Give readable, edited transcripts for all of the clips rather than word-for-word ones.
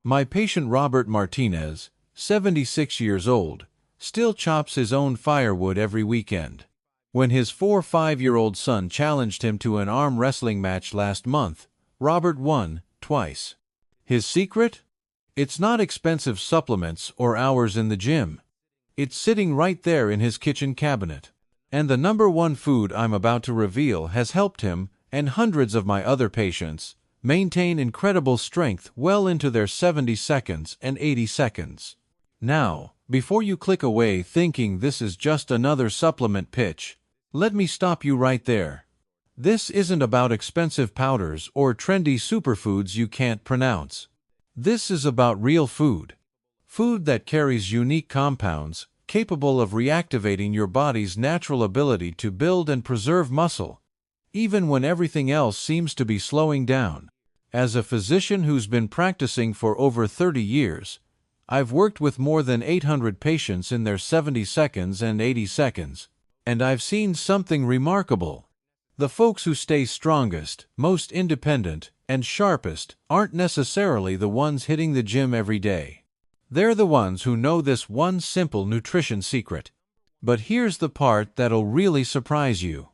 My patient Robert Martinez, 76 years old, still chops his own firewood every weekend. When his 4-5-year-old son challenged him to an arm wrestling match last month, Robert won, twice. His secret? It's not expensive supplements or hours in the gym. It's sitting right there in his kitchen cabinet. And the #1 food I'm about to reveal has helped him, and hundreds of my other patients, maintain incredible strength well into their 70 seconds and 80 seconds. Now, before you click away thinking this is just another supplement pitch, let me stop you right there. This isn't about expensive powders or trendy superfoods you can't pronounce. This is about real food. Food that carries unique compounds, capable of reactivating your body's natural ability to build and preserve muscle, even when everything else seems to be slowing down. As a physician who's been practicing for over 30 years, I've worked with more than 800 patients in their 70 seconds and 80 seconds, and I've seen something remarkable. The folks who stay strongest, most independent, and sharpest aren't necessarily the ones hitting the gym every day. They're the ones who know this one simple nutrition secret. But here's the part that'll really surprise you.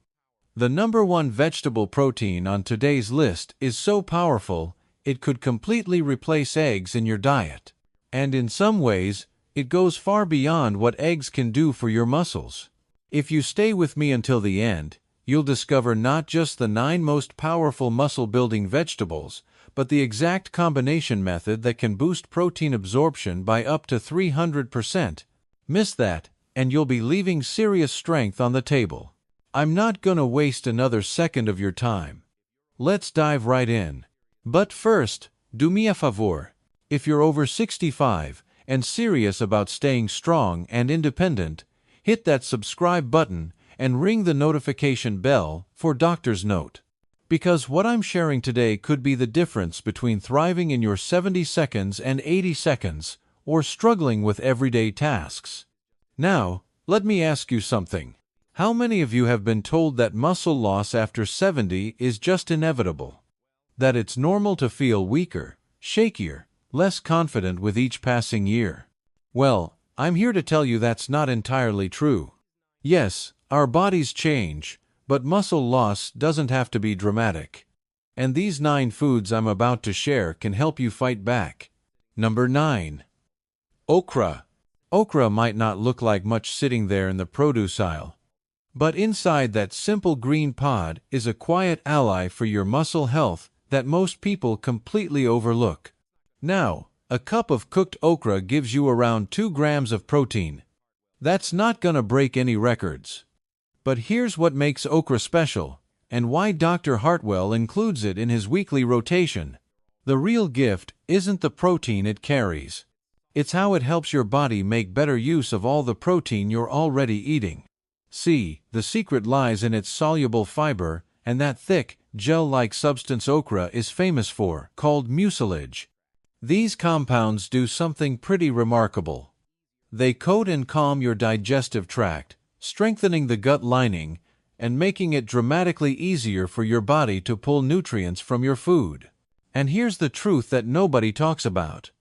The #1 vegetable protein on today's list is so powerful, it could completely replace eggs in your diet. And in some ways, it goes far beyond what eggs can do for your muscles. If you stay with me until the end, you'll discover not just the 9 most powerful muscle-building vegetables, but the exact combination method that can boost protein absorption by up to 300%. Miss that, and you'll be leaving serious strength on the table. I'm not gonna waste another second of your time. Let's dive right in. But first, do me a favor. If you're over 65 and serious about staying strong and independent, hit that subscribe button and ring the notification bell for doctor's note. Because what I'm sharing today could be the difference between thriving in your 70 seconds and 80 seconds or struggling with everyday tasks. Now, let me ask you something. How many of you have been told that muscle loss after 70 is just inevitable? That it's normal to feel weaker, shakier, less confident with each passing year? Well, I'm here to tell you that's not entirely true. Yes, our bodies change, but muscle loss doesn't have to be dramatic. And these 9 foods I'm about to share can help you fight back. Number 9. Okra. Okra might not look like much sitting there in the produce aisle, but inside that simple green pod is a quiet ally for your muscle health that most people completely overlook. Now, a cup of cooked okra gives you around 2 grams of protein. That's not gonna break any records. But here's what makes okra special, and why Dr. Hartwell includes it in his weekly rotation. The real gift isn't the protein it carries. It's how it helps your body make better use of all the protein you're already eating. See, the secret lies in its soluble fiber and that thick, gel-like substance okra is famous for, called mucilage. These compounds do something pretty remarkable. They coat and calm your digestive tract, strengthening the gut lining and making it dramatically easier for your body to pull nutrients from your food. And here's the truth that nobody talks about.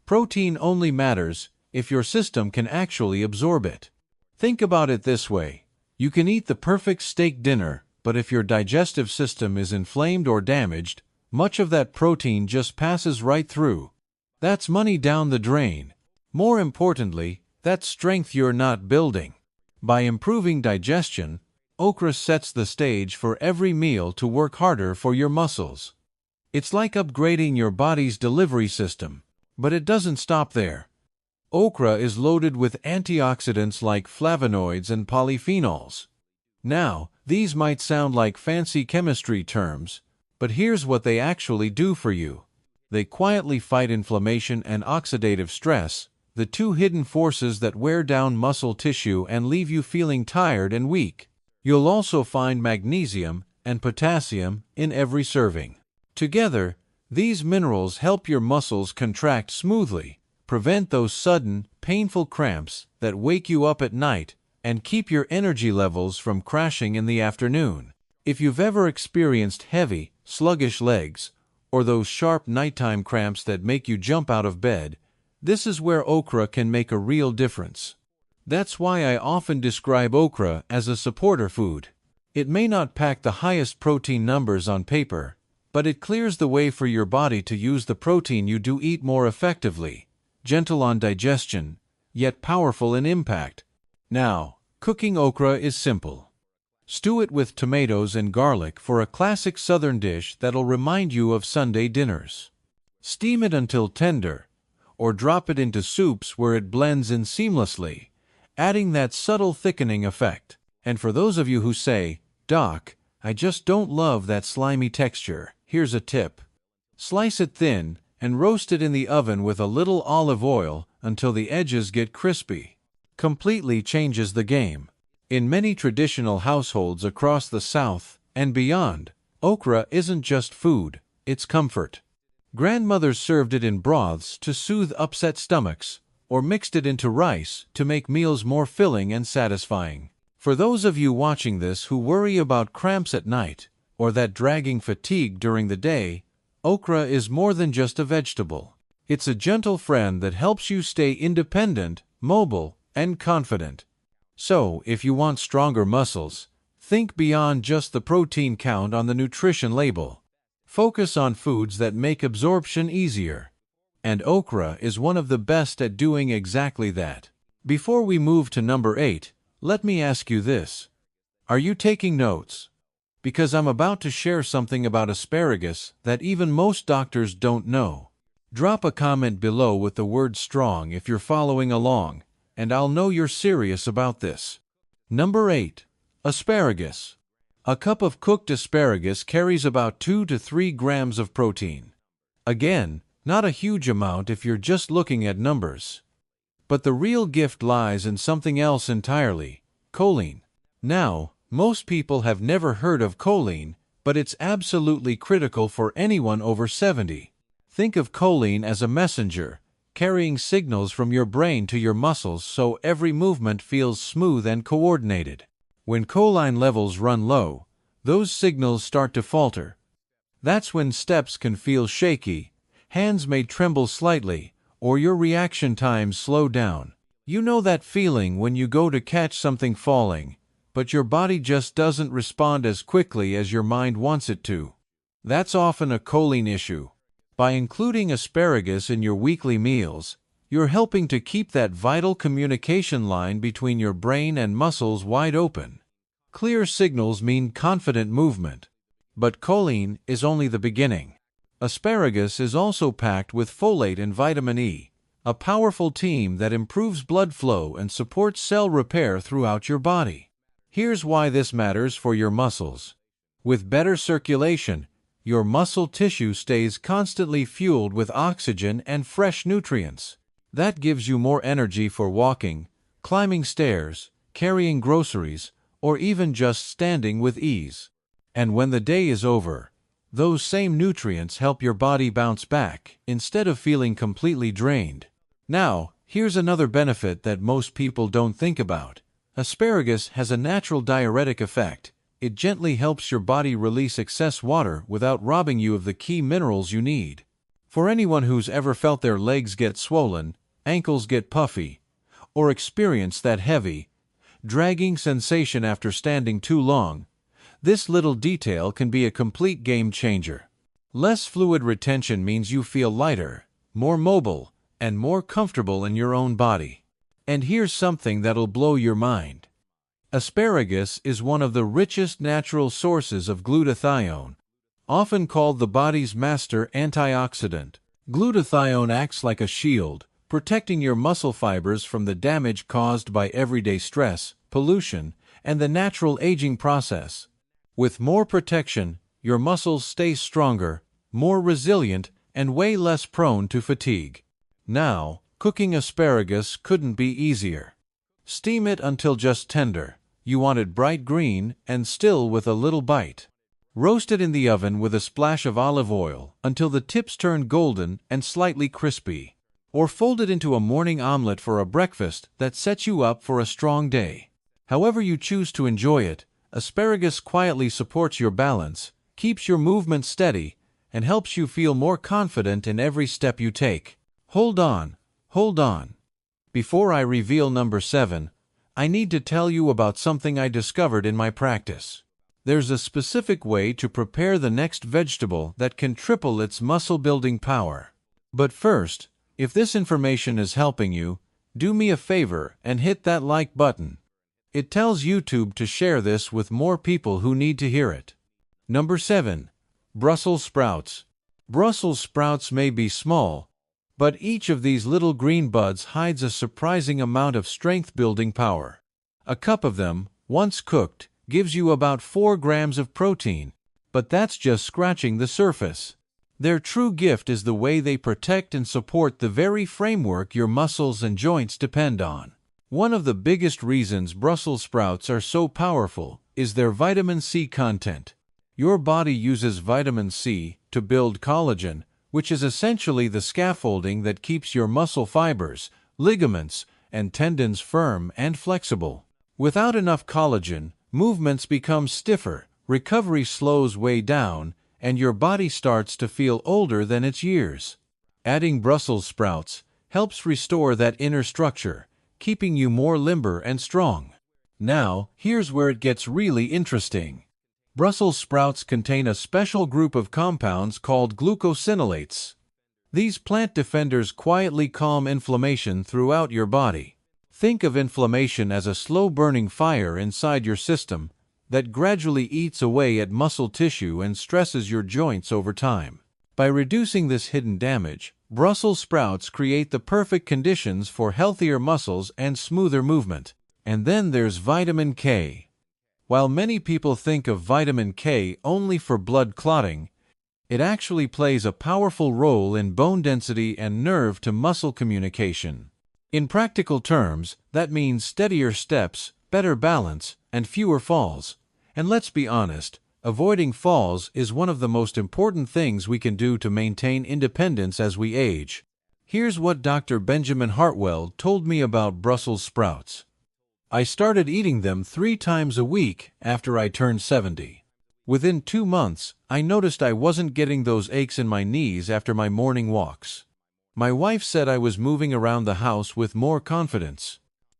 Protein only matters if your system can actually absorb it. Think about it this way. You can eat the perfect steak dinner, but if your digestive system is inflamed or damaged, much of that protein just passes right through. That's money down the drain. More importantly, that's strength you're not building. By improving digestion, okra sets the stage for every meal to work harder for your muscles. It's like upgrading your body's delivery system, but it doesn't stop there. Okra is loaded with antioxidants like flavonoids and polyphenols. Now, these might sound like fancy chemistry terms, but here's what they actually do for you. They quietly fight inflammation and oxidative stress, the 2 hidden forces that wear down muscle tissue and leave you feeling tired and weak. You'll also find magnesium and potassium in every serving. Together, these minerals help your muscles contract smoothly, prevent those sudden, painful cramps that wake you up at night, and keep your energy levels from crashing in the afternoon. If you've ever experienced heavy, sluggish legs, or those sharp nighttime cramps that make you jump out of bed, this is where okra can make a real difference. That's why I often describe okra as a supporter food. It may not pack the highest protein numbers on paper, but it clears the way for your body to use the protein you do eat more effectively, gentle on digestion, yet powerful in impact. Now, cooking okra is simple. Stew it with tomatoes and garlic for a classic southern dish that'll remind you of Sunday dinners. Steam it until tender, or drop it into soups where it blends in seamlessly, adding that subtle thickening effect. And for those of you who say, "Doc, I just don't love that slimy texture," here's a tip. Slice it thin and roast it in the oven with a little olive oil until the edges get crispy. Completely changes the game. In many traditional households across the South and beyond, okra isn't just food, it's comfort. Grandmothers served it in broths to soothe upset stomachs, or mixed it into rice to make meals more filling and satisfying. For those of you watching this who worry about cramps at night, or that dragging fatigue during the day, okra is more than just a vegetable. It's a gentle friend that helps you stay independent, mobile, and confident. So, if you want stronger muscles, think beyond just the protein count on the nutrition label. Focus on foods that make absorption easier. And okra is one of the best at doing exactly that. Before we move to number 8, let me ask you this. Are you taking notes? Because I'm about to share something about asparagus that even most doctors don't know. Drop a comment below with the word strong if you're following along, and I'll know you're serious about this. Number 8. Asparagus. A cup of cooked asparagus carries about 2 to 3 grams of protein. Again, not a huge amount if you're just looking at numbers. But the real gift lies in something else entirely: choline. Now, most people have never heard of choline, but it's absolutely critical for anyone over 70. Think of choline as a messenger, carrying signals from your brain to your muscles so every movement feels smooth and coordinated. When choline levels run low, those signals start to falter. That's when steps can feel shaky, hands may tremble slightly, or your reaction times slow down. You know that feeling when you go to catch something falling, but your body just doesn't respond as quickly as your mind wants it to. That's often a choline issue. By including asparagus in your weekly meals, you're helping to keep that vital communication line between your brain and muscles wide open. Clear signals mean confident movement. But choline is only the beginning. Asparagus is also packed with folate and vitamin E, a powerful team that improves blood flow and supports cell repair throughout your body. Here's why this matters for your muscles. With better circulation, your muscle tissue stays constantly fueled with oxygen and fresh nutrients. That gives you more energy for walking, climbing stairs, carrying groceries, or even just standing with ease. And when the day is over, those same nutrients help your body bounce back instead of feeling completely drained. Now, here's another benefit that most people don't think about. Asparagus has a natural diuretic effect. It gently helps your body release excess water without robbing you of the key minerals you need. For anyone who's ever felt their legs get swollen, ankles get puffy, or experienced that heavy, dragging sensation after standing too long, this little detail can be a complete game changer. Less fluid retention means you feel lighter, more mobile, and more comfortable in your own body. And here's something that'll blow your mind. Asparagus is one of the richest natural sources of glutathione, often called the body's master antioxidant. Glutathione acts like a shield, protecting your muscle fibers from the damage caused by everyday stress, pollution, and the natural aging process. With more protection, your muscles stay stronger, more resilient, and way less prone to fatigue. Now, cooking asparagus couldn't be easier. Steam it until just tender. You want it bright green and still with a little bite. Roast it in the oven with a splash of olive oil until the tips turn golden and slightly crispy. Or fold it into a morning omelet for a breakfast that sets you up for a strong day. However you choose to enjoy it, asparagus quietly supports your balance, keeps your movement steady, and helps you feel more confident in every step you take. Hold on, hold on. Before I reveal number 7, I need to tell you about something I discovered in my practice. There's a specific way to prepare the next vegetable that can triple its muscle-building power. But first, if this information is helping you, do me a favor and hit that like button. It tells YouTube to share this with more people who need to hear it. Number 7. Brussels sprouts. Brussels sprouts may be small, but each of these little green buds hides a surprising amount of strength-building power. A cup of them, once cooked, gives you about 4 grams of protein, but that's just scratching the surface. Their true gift is the way they protect and support the very framework your muscles and joints depend on. One of the biggest reasons Brussels sprouts are so powerful is their vitamin C content. Your body uses vitamin C to build collagen, which is essentially the scaffolding that keeps your muscle fibers, ligaments, and tendons firm and flexible. Without enough collagen, movements become stiffer, recovery slows way down, and your body starts to feel older than its years. Adding Brussels sprouts helps restore that inner structure, keeping you more limber and strong. Now, here's where it gets really interesting. Brussels sprouts contain a special group of compounds called glucosinolates. These plant defenders quietly calm inflammation throughout your body. Think of inflammation as a slow-burning fire inside your system that gradually eats away at muscle tissue and stresses your joints over time. By reducing this hidden damage, Brussels sprouts create the perfect conditions for healthier muscles and smoother movement. And then there's vitamin K. While many people think of vitamin K only for blood clotting, it actually plays a powerful role in bone density and nerve-to-muscle communication. In practical terms, that means steadier steps, better balance, and fewer falls. And let's be honest, avoiding falls is one of the most important things we can do to maintain independence as we age. Here's what Dr. Benjamin Hartwell told me about Brussels sprouts. I started eating them 3 times a week after I turned 70. Within 2 months, I noticed I wasn't getting those aches in my knees after my morning walks. My wife said I was moving around the house with more confidence.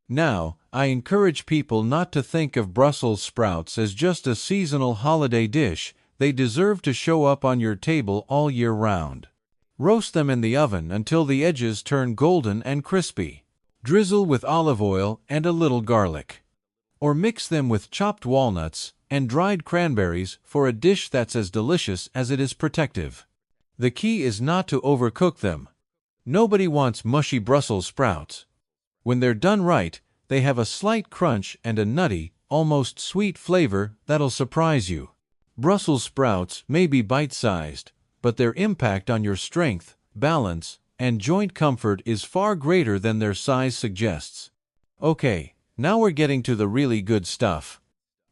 Now, I encourage people not to think of Brussels sprouts as just a seasonal holiday dish. They deserve to show up on your table all year round. Roast them in the oven until the edges turn golden and crispy. Drizzle with olive oil and a little garlic. Or mix them with chopped walnuts and dried cranberries for a dish that's as delicious as it is protective. The key is not to overcook them. Nobody wants mushy Brussels sprouts. When they're done right, they have a slight crunch and a nutty, almost sweet flavor that'll surprise you. Brussels sprouts may be bite-sized, but their impact on your strength, balance, and joint comfort is far greater than their size suggests. Okay, now we're getting to the really good stuff.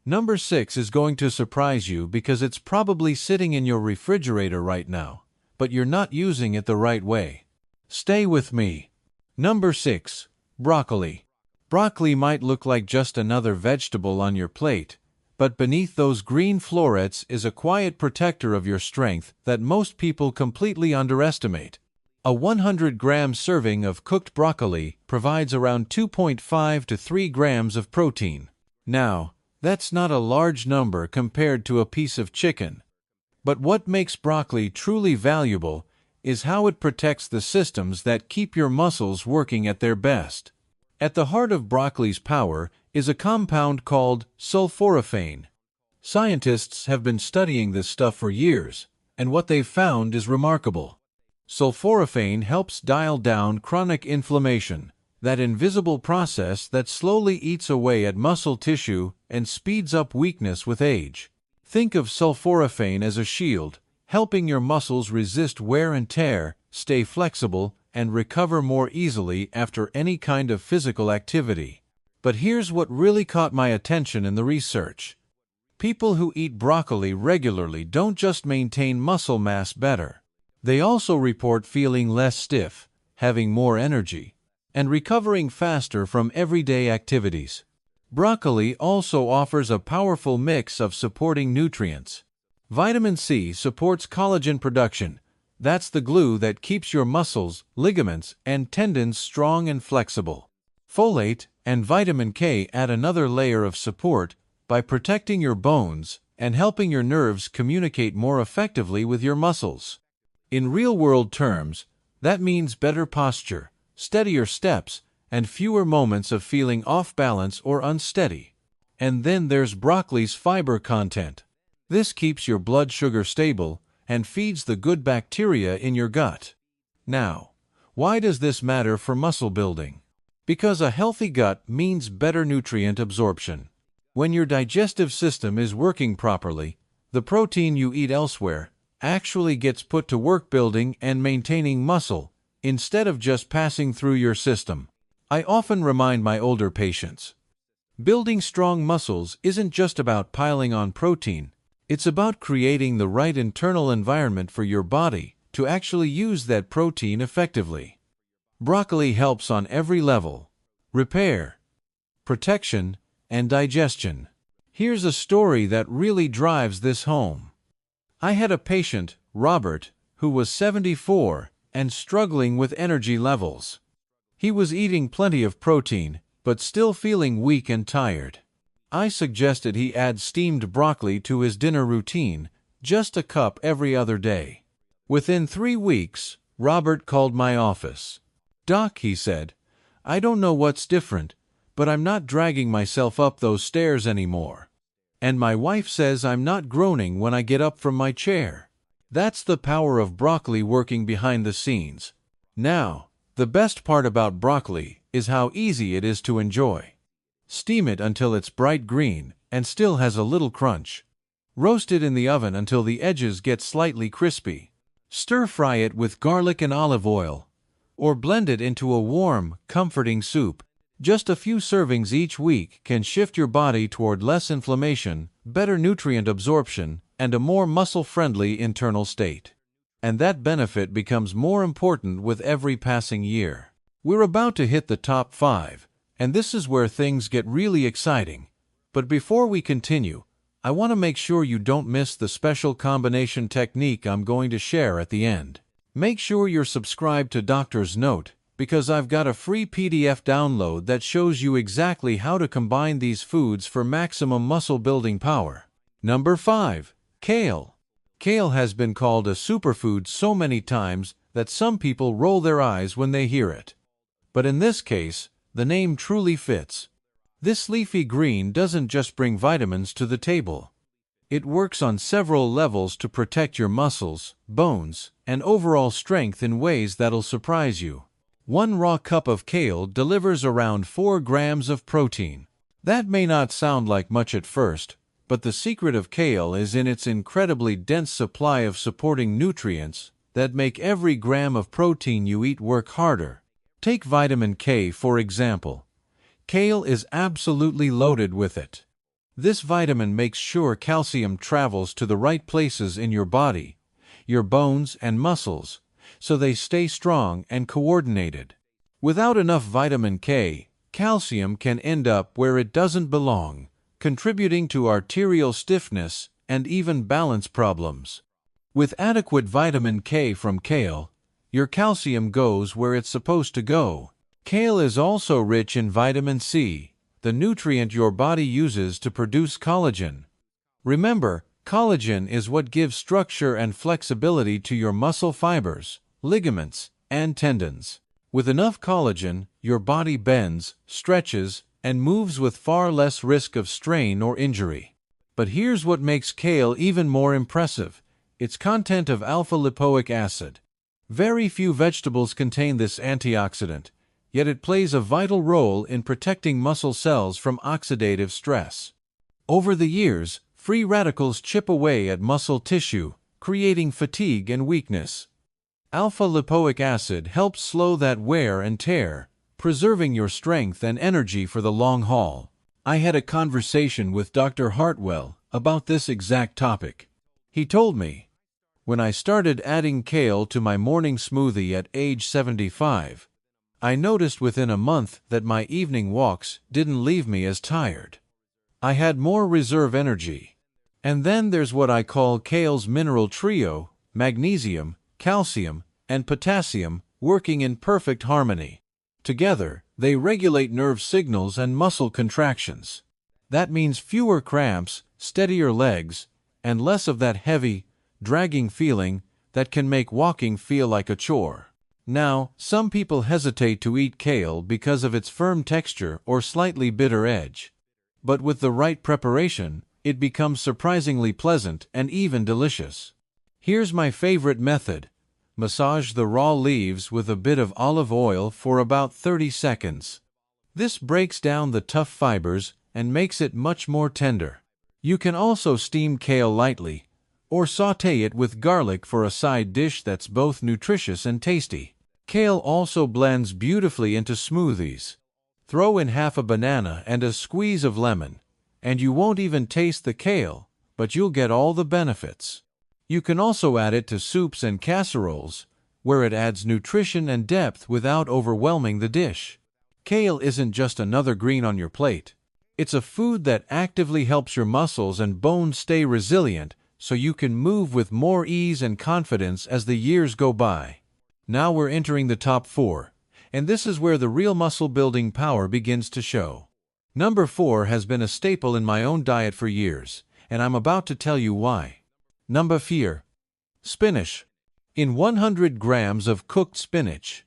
Number 6 is going to surprise you because it's probably sitting in your refrigerator right now, but you're not using it the right way. Stay with me. Number 6. Broccoli. Broccoli might look like just another vegetable on your plate, but beneath those green florets is a quiet protector of your strength that most people completely underestimate. A 100-gram serving of cooked broccoli provides around 2.5 to 3 grams of protein. Now, that's not a large number compared to a piece of chicken. But what makes broccoli truly valuable is how it protects the systems that keep your muscles working at their best. At the heart of broccoli's power is a compound called sulforaphane. Scientists have been studying this stuff for years, and what they've found is remarkable. Sulforaphane helps dial down chronic inflammation, that invisible process that slowly eats away at muscle tissue and speeds up weakness with age. Think of sulforaphane as a shield, helping your muscles resist wear and tear, stay flexible, and recover more easily after any kind of physical activity. But here's what really caught my attention in the research. People who eat broccoli regularly don't just maintain muscle mass better. They also report feeling less stiff, having more energy, and recovering faster from everyday activities. Broccoli also offers a powerful mix of supporting nutrients. Vitamin C supports collagen production. That's the glue that keeps your muscles, ligaments, and tendons strong and flexible. Folate and vitamin K add another layer of support by protecting your bones and helping your nerves communicate more effectively with your muscles. In real-world terms, that means better posture, steadier steps, and fewer moments of feeling off balance or unsteady. And then there's broccoli's fiber content. This keeps your blood sugar stable and feeds the good bacteria in your gut. Now, why does this matter for muscle building? Because a healthy gut means better nutrient absorption. When your digestive system is working properly, the protein you eat elsewhere actually gets put to work building and maintaining muscle, instead of just passing through your system. I often remind my older patients, building strong muscles isn't just about piling on protein, it's about creating the right internal environment for your body to actually use that protein effectively. Broccoli helps on every level: repair, protection, and digestion. Here's a story that really drives this home. I had a patient, Robert, who was 74 and struggling with energy levels. He was eating plenty of protein, but still feeling weak and tired. I suggested he add steamed broccoli to his dinner routine, just a cup every other day. Within 3 weeks, Robert called my office. "Doc," he said, "I don't know what's different, but I'm not dragging myself up those stairs anymore. And my wife says I'm not groaning when I get up from my chair." That's the power of broccoli working behind the scenes. Now, the best part about broccoli is how easy it is to enjoy. Steam it until it's bright green and still has a little crunch. Roast it in the oven until the edges get slightly crispy. Stir-fry it with garlic and olive oil, or blend it into a warm, comforting soup. Just a few servings each week can shift your body toward less inflammation, better nutrient absorption, and a more muscle-friendly internal state. And that benefit becomes more important with every passing year. We're about to hit the top 5, and this is where things get really exciting. But before we continue, I want to make sure you don't miss the special combination technique I'm going to share at the end. Make sure you're subscribed to Doctor's Note, because I've got a free PDF download that shows you exactly how to combine these foods for maximum muscle building power. Number 5. Kale. Kale has been called a superfood so many times that some people roll their eyes when they hear it. But in this case, the name truly fits. This leafy green doesn't just bring vitamins to the table. It works on several levels to protect your muscles, bones, and overall strength in ways that'll surprise you. 1 raw cup of kale delivers around 4 grams of protein. That may not sound like much at first, but the secret of kale is in its incredibly dense supply of supporting nutrients that make every gram of protein you eat work harder. Take vitamin K, for example. Kale is absolutely loaded with it. This vitamin makes sure calcium travels to the right places in your body, your bones and muscles, so they stay strong and coordinated. Without enough vitamin K, calcium can end up where it doesn't belong, contributing to arterial stiffness and even balance problems. With adequate vitamin K from kale, your calcium goes where it's supposed to go. Kale is also rich in vitamin C, the nutrient your body uses to produce collagen. Remember, collagen is what gives structure and flexibility to your muscle fibers, ligaments, and tendons. With enough collagen, your body bends, stretches, and moves with far less risk of strain or injury. But here's what makes kale even more impressive: its content of alpha-lipoic acid. Very few vegetables contain this antioxidant, yet it plays a vital role in protecting muscle cells from oxidative stress. Over the years, free radicals chip away at muscle tissue, creating fatigue and weakness. Alpha-lipoic acid helps slow that wear and tear, preserving your strength and energy for the long haul. I had a conversation with Dr. Hartwell about this exact topic. He told me, "When I started adding kale to my morning smoothie at age 75, I noticed within a month that my evening walks didn't leave me as tired. I had more reserve energy. And then there's what I call kale's mineral trio: magnesium, calcium, and potassium, working in perfect harmony. Together, they regulate nerve signals and muscle contractions. That means fewer cramps, steadier legs, and less of that heavy, dragging feeling that can make walking feel like a chore. Now, some people hesitate to eat kale because of its firm texture or slightly bitter edge. But with the right preparation, it becomes surprisingly pleasant and even delicious. Here's my favorite method. Massage the raw leaves with a bit of olive oil for about 30 seconds. This breaks down the tough fibers and makes it much more tender. You can also steam kale lightly, or sauté it with garlic for a side dish that's both nutritious and tasty. Kale also blends beautifully into smoothies. Throw in half a banana and a squeeze of lemon, and you won't even taste the kale, but you'll get all the benefits. You can also add it to soups and casseroles, where it adds nutrition and depth without overwhelming the dish. Kale isn't just another green on your plate. It's a food that actively helps your muscles and bones stay resilient, so you can move with more ease and confidence as the years go by. Now we're entering the top 4, and this is where the real muscle-building power begins to show. Number 4 has been a staple in my own diet for years, and I'm about to tell you why. Number 4. Spinach. In 100 grams of cooked spinach,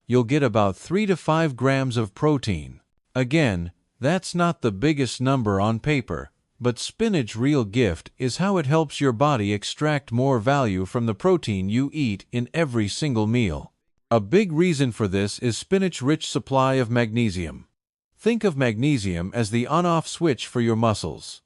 you'll get about 3 to 5 grams of protein. Again, that's not the biggest number on paper, but spinach's real gift is how it helps your body extract more value from the protein you eat in every single meal. A big reason for this is spinach's rich supply of magnesium. Think of magnesium as the on-off switch for your muscles.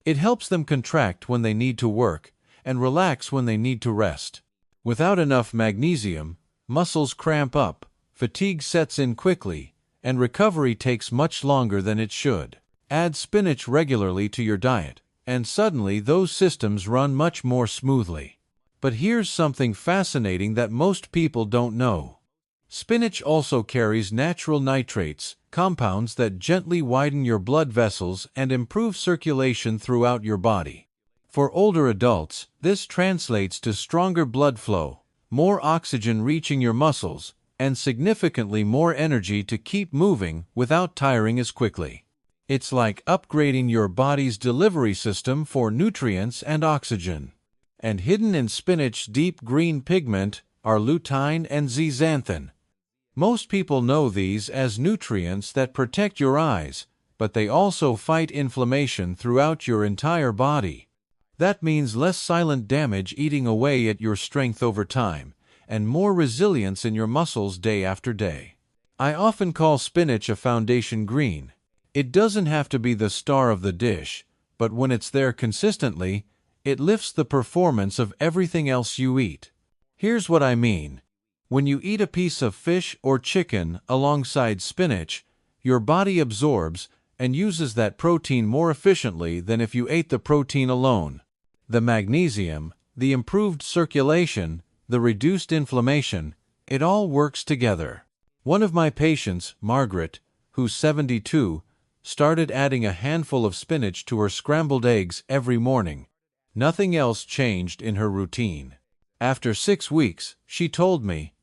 It helps them contract when they need to work and relax when they need to rest. Without enough magnesium, muscles cramp up, fatigue sets in quickly, and recovery takes much longer than it should. Add spinach regularly to your diet, and suddenly those systems run much more smoothly. But here's something fascinating that most people don't know. Spinach also carries natural nitrates, compounds that gently widen your blood vessels and improve circulation throughout your body. For older adults, this translates to stronger blood flow, more oxygen reaching your muscles, and significantly more energy to keep moving without tiring as quickly. It's like upgrading your body's delivery system for nutrients and oxygen. And hidden in spinach's deep green pigment are lutein and zeaxanthin. Most people know these as nutrients that protect your eyes, but they also fight inflammation throughout your entire body. That means less silent damage eating away at your strength over time, and more resilience in your muscles day after day. I often call spinach a foundation green. It doesn't have to be the star of the dish, but when it's there consistently, it lifts the performance of everything else you eat. Here's what I mean. When you eat a piece of fish or chicken alongside spinach, your body absorbs and uses that protein more efficiently than if you ate the protein alone. The magnesium, the improved circulation, the reduced inflammation, it all works together. One of my patients, Margaret, who's 72, started adding a handful of spinach to her scrambled eggs every morning. Nothing else changed in her routine. After 6 weeks, she told me,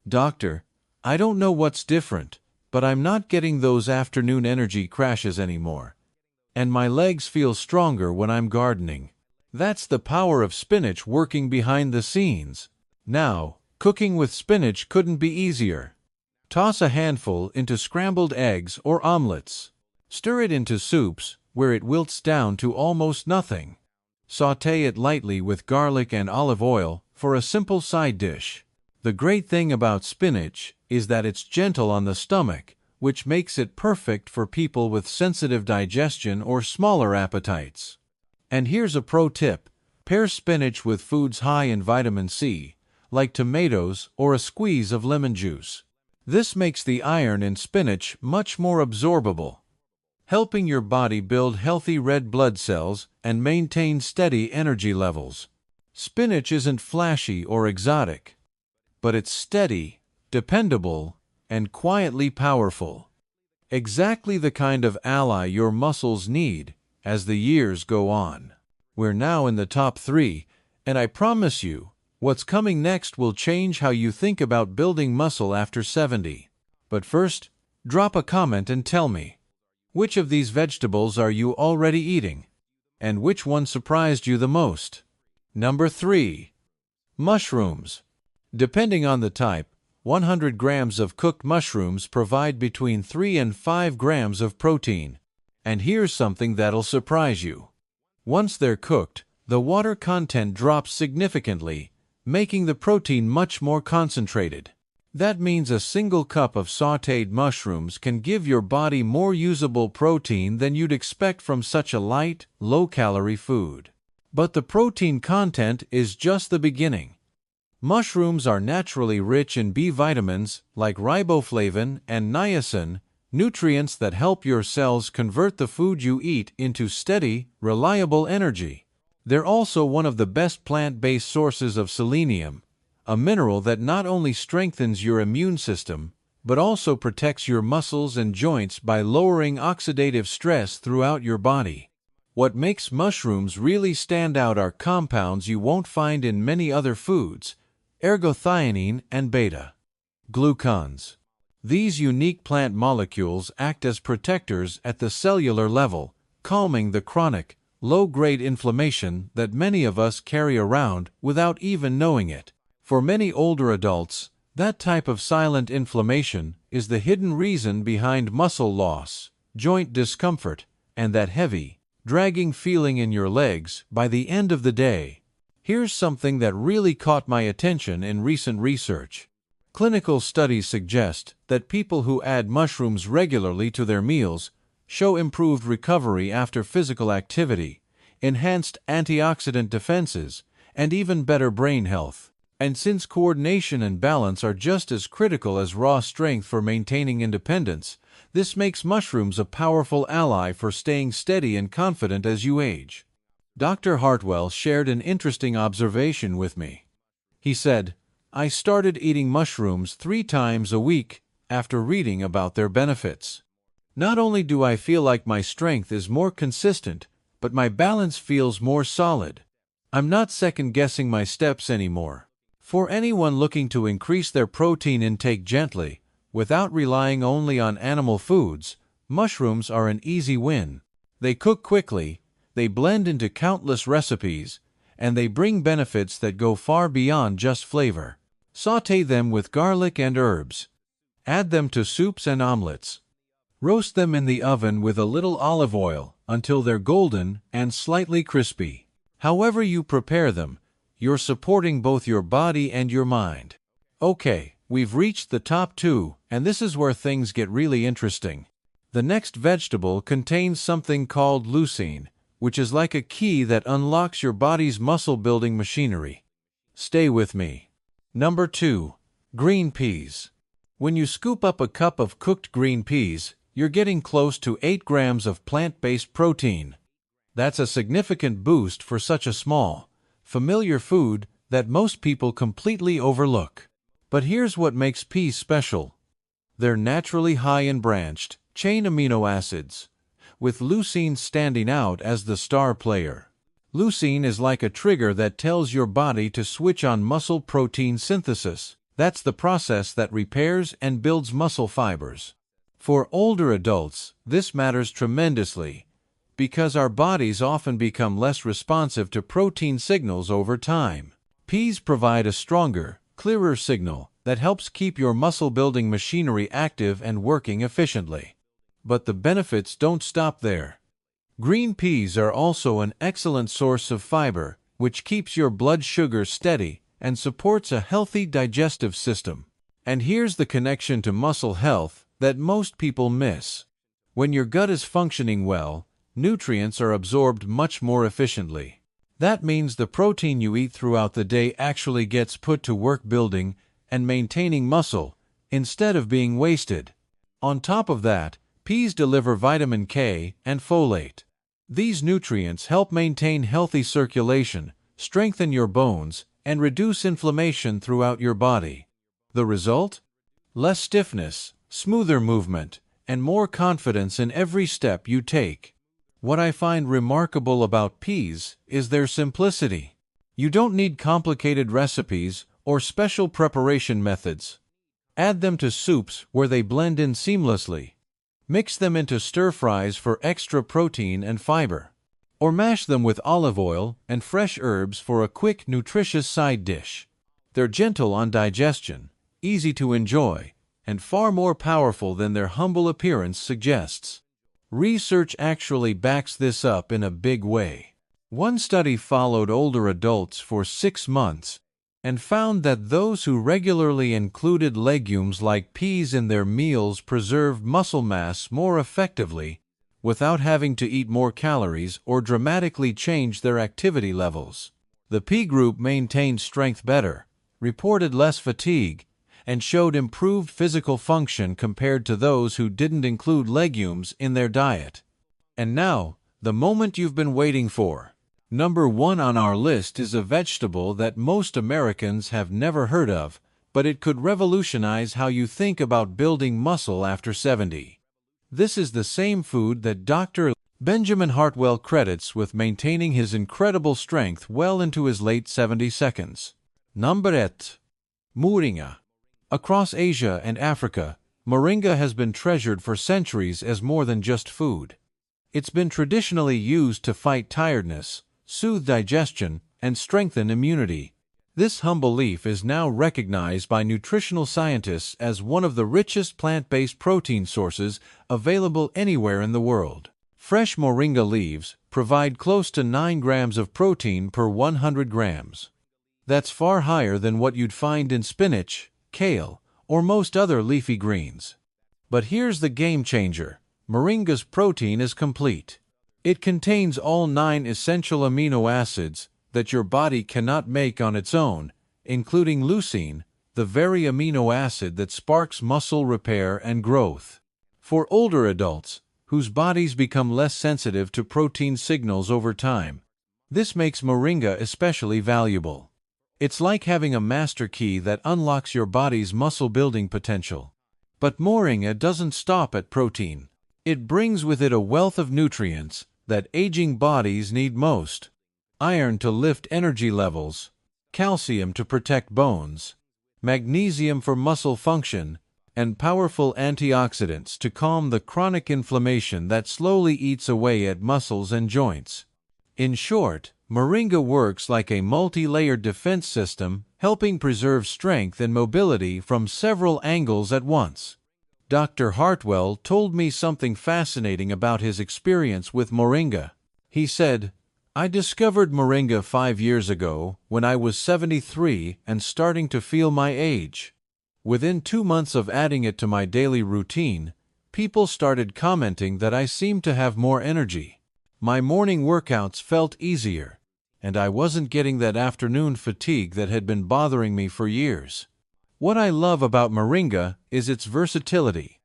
"Doctor, I don't know what's different, but I'm not getting those afternoon energy crashes anymore. And my legs feel stronger when I'm gardening." That's the power of spinach working behind the scenes. Now, cooking with spinach couldn't be easier. Toss a handful into scrambled eggs or omelets. Stir it into soups, where it wilts down to almost nothing. Sauté it lightly with garlic and olive oil for a simple side dish. The great thing about spinach is that it's gentle on the stomach, which makes it perfect for people with sensitive digestion or smaller appetites. And here's a pro tip. Pair spinach with foods high in vitamin C, like tomatoes or a squeeze of lemon juice. This makes the iron in spinach much more absorbable, helping your body build healthy red blood cells and maintain steady energy levels. Spinach isn't flashy or exotic, but it's steady, dependable, and quietly powerful. Exactly the kind of ally your muscles need as the years go on. We're now in the top 3, and I promise you, what's coming next will change how you think about building muscle after 70. But first, drop a comment and tell me, which of these vegetables are you already eating? And which one surprised you the most? Number 3. Mushrooms. Depending on the type, 100 grams of cooked mushrooms provide between 3 and 5 grams of protein. And here's something that'll surprise you. Once they're cooked, the water content drops significantly, making the protein much more concentrated. That means a single cup of sautéed mushrooms can give your body more usable protein than you'd expect from such a light, low-calorie food. But the protein content is just the beginning. Mushrooms are naturally rich in B vitamins like riboflavin and niacin, nutrients that help your cells convert the food you eat into steady, reliable energy. They're also one of the best plant-based sources of selenium, a mineral that not only strengthens your immune system, but also protects your muscles and joints by lowering oxidative stress throughout your body. What makes mushrooms really stand out are compounds you won't find in many other foods: ergothioneine and beta-glucans. These unique plant molecules act as protectors at the cellular level, calming the chronic, low-grade inflammation that many of us carry around without even knowing it. For many older adults, that type of silent inflammation is the hidden reason behind muscle loss, joint discomfort, and that heavy, dragging feeling in your legs by the end of the day. Here's something that really caught my attention in recent research. Clinical studies suggest that people who add mushrooms regularly to their meals show improved recovery after physical activity, enhanced antioxidant defenses, and even better brain health. And since coordination and balance are just as critical as raw strength for maintaining independence, this makes mushrooms a powerful ally for staying steady and confident as you age. Dr. Hartwell shared an interesting observation with me. He said, "I started eating mushrooms 3 times a week after reading about their benefits. Not only do I feel like my strength is more consistent, but my balance feels more solid. I'm not second-guessing my steps anymore." For anyone looking to increase their protein intake gently, without relying only on animal foods, mushrooms are an easy win. They cook quickly, they blend into countless recipes, and they bring benefits that go far beyond just flavor. Sauté them with garlic and herbs. Add them to soups and omelets. Roast them in the oven with a little olive oil until they're golden and slightly crispy. However you prepare them, you're supporting both your body and your mind. Okay, we've reached the top 2, and this is where things get really interesting. The next vegetable contains something called leucine, which is like a key that unlocks your body's muscle-building machinery. Stay with me. Number 2. Green peas. When you scoop up a cup of cooked green peas, you're getting close to 8 grams of plant-based protein. That's a significant boost for such a small, familiar food that most people completely overlook. But here's what makes peas special. They're naturally high in branched, chain amino acids, with leucine standing out as the star player. Leucine is like a trigger that tells your body to switch on muscle protein synthesis. That's the process that repairs and builds muscle fibers. For older adults, this matters tremendously, because our bodies often become less responsive to protein signals over time. Peas provide a stronger, clearer signal that helps keep your muscle-building machinery active and working efficiently. But the benefits don't stop there. Green peas are also an excellent source of fiber, which keeps your blood sugar steady and supports a healthy digestive system. And here's the connection to muscle health that most people miss. When your gut is functioning well, nutrients are absorbed much more efficiently. That means the protein you eat throughout the day actually gets put to work building and maintaining muscle, instead of being wasted. On top of that, peas deliver vitamin K and folate. These nutrients help maintain healthy circulation, strengthen your bones, and reduce inflammation throughout your body. The result? Less stiffness, smoother movement, and more confidence in every step you take. What I find remarkable about peas is their simplicity. You don't need complicated recipes or special preparation methods. Add them to soups where they blend in seamlessly. Mix them into stir-fries for extra protein and fiber. Or mash them with olive oil and fresh herbs for a quick, nutritious side dish. They're gentle on digestion, easy to enjoy, and far more powerful than their humble appearance suggests. Research actually backs this up in a big way. One study followed older adults for 6 months and found that those who regularly included legumes like peas in their meals preserved muscle mass more effectively without having to eat more calories or dramatically change their activity levels. The pea group maintained strength better, reported less fatigue, and showed improved physical function compared to those who didn't include legumes in their diet. And now, the moment you've been waiting for. Number 1 on our list is a vegetable that most Americans have never heard of, but it could revolutionize how you think about building muscle after 70. This is the same food that Dr. Benjamin Hartwell credits with maintaining his incredible strength well into his late 70s. Number 8. Moringa. Across Asia and Africa, moringa has been treasured for centuries as more than just food. It's been traditionally used to fight tiredness, soothe digestion, and strengthen immunity. This humble leaf is now recognized by nutritional scientists as one of the richest plant-based protein sources available anywhere in the world. Fresh moringa leaves provide close to 9 grams of protein per 100 grams. That's far higher than what you'd find in spinach, kale, or most other leafy greens. But here's the game changer. Moringa's protein is complete. It contains all 9 essential amino acids that your body cannot make on its own, including leucine, the very amino acid that sparks muscle repair and growth. For older adults, whose bodies become less sensitive to protein signals over time, this makes moringa especially valuable. It's like having a master key that unlocks your body's muscle-building potential. But moringa doesn't stop at protein. It brings with it a wealth of nutrients that aging bodies need most. Iron to lift energy levels, calcium to protect bones, magnesium for muscle function, and powerful antioxidants to calm the chronic inflammation that slowly eats away at muscles and joints. In short, moringa works like a multi-layered defense system, helping preserve strength and mobility from several angles at once. Dr. Hartwell told me something fascinating about his experience with moringa. He said, "I discovered moringa 5 years ago when I was 73 and starting to feel my age. Within 2 months of adding it to my daily routine, people started commenting that I seemed to have more energy. My morning workouts felt easier, and I wasn't getting that afternoon fatigue that had been bothering me for years." What I love about moringa is its versatility.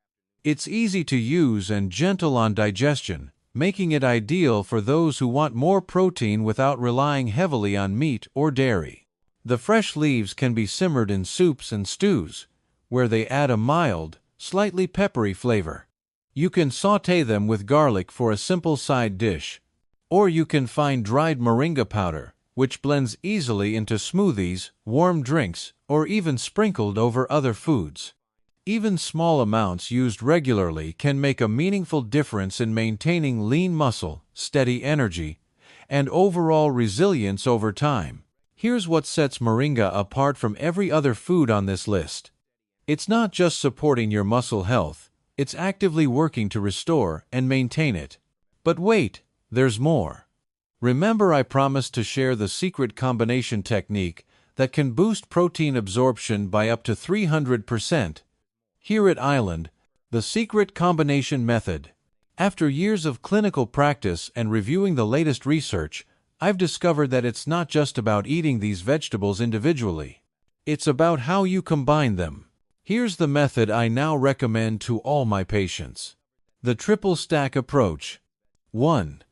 It's easy to use and gentle on digestion, making it ideal for those who want more protein without relying heavily on meat or dairy. The fresh leaves can be simmered in soups and stews, where they add a mild, slightly peppery flavor. You can sauté them with garlic for a simple side dish, or you can find dried moringa powder, which blends easily into smoothies, warm drinks, or even sprinkled over other foods. Even small amounts used regularly can make a meaningful difference in maintaining lean muscle, steady energy, and overall resilience over time. Here's what sets moringa apart from every other food on this list. It's not just supporting your muscle health, it's actively working to restore and maintain it. But wait, there's more. Remember, I promised to share the secret combination technique that can boost protein absorption by up to 300%. Here at Island, the secret combination method. After years of clinical practice and reviewing the latest research, I've discovered that it's not just about eating these vegetables individually. It's about how you combine them. Here's the method I now recommend to all my patients. The triple stack approach. 1.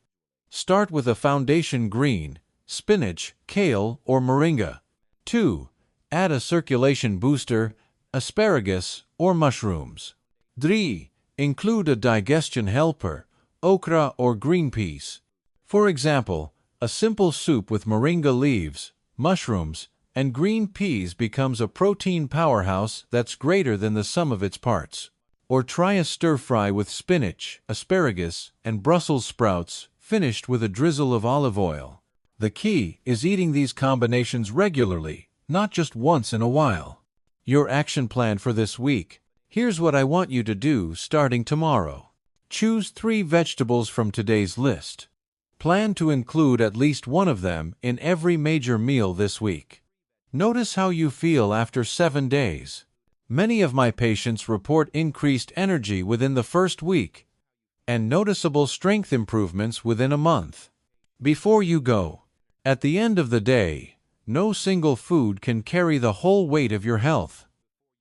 Start with a foundation green, spinach, kale, or moringa. 2. Add a circulation booster, asparagus, or mushrooms. 3. Include a digestion helper, okra, or green peas. For example, a simple soup with moringa leaves, mushrooms, and green peas becomes a protein powerhouse that's greater than the sum of its parts. Or try a stir-fry with spinach, asparagus, and Brussels sprouts, finished with a drizzle of olive oil. The key is eating these combinations regularly, not just once in a while. Your action plan for this week. Here's what I want you to do starting tomorrow. Choose 3 vegetables from today's list. Plan to include at least one of them in every major meal this week. Notice how you feel after 7 days. Many of my patients report increased energy within the first week and noticeable strength improvements within a month. Before you go, at the end of the day, no single food can carry the whole weight of your health.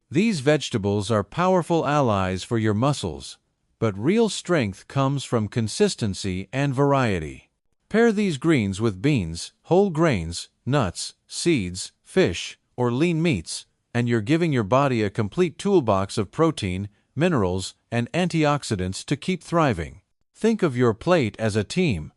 These vegetables are powerful allies for your muscles, but real strength comes from consistency and variety. Pair these greens with beans, whole grains, nuts, seeds, fish, or lean meats, and you're giving your body a complete toolbox of protein, minerals, and antioxidants to keep thriving. Think of your plate as a team.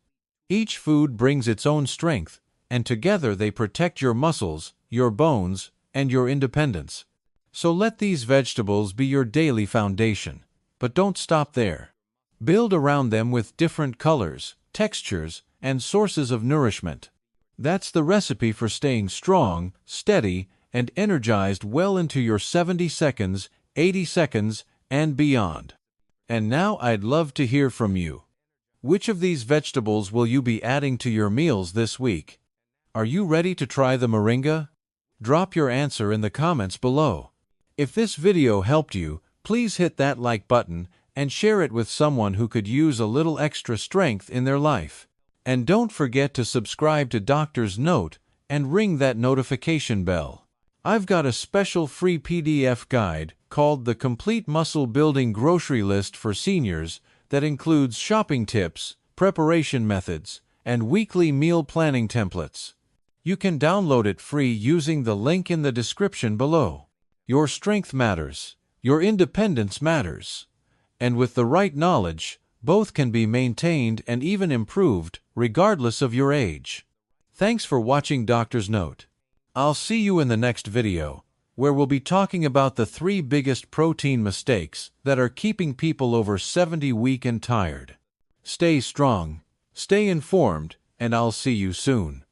Each food brings its own strength, and together they protect your muscles, your bones, and your independence. So let these vegetables be your daily foundation. But don't stop there. Build around them with different colors, textures, and sources of nourishment. That's the recipe for staying strong, steady, and energized well into your 70 seconds, 80 seconds, and beyond. And now I'd love to hear from you. Which of these vegetables will you be adding to your meals this week? Are you ready to try the moringa? Drop your answer in the comments below. If this video helped you, please hit that like button and share it with someone who could use a little extra strength in their life. And don't forget to subscribe to Doctor's Note and ring that notification bell. I've got a special free PDF guide called the Complete Muscle Building Grocery List for Seniors that includes shopping tips, preparation methods, and weekly meal planning templates. You can download it free using the link in the description below. Your strength matters. Your independence matters. And with the right knowledge, both can be maintained and even improved, regardless of your age. Thanks for watching Doctor's Note. I'll see you in the next video, where we'll be talking about the 3 biggest protein mistakes that are keeping people over 70 weak and tired. Stay strong, stay informed, and I'll see you soon.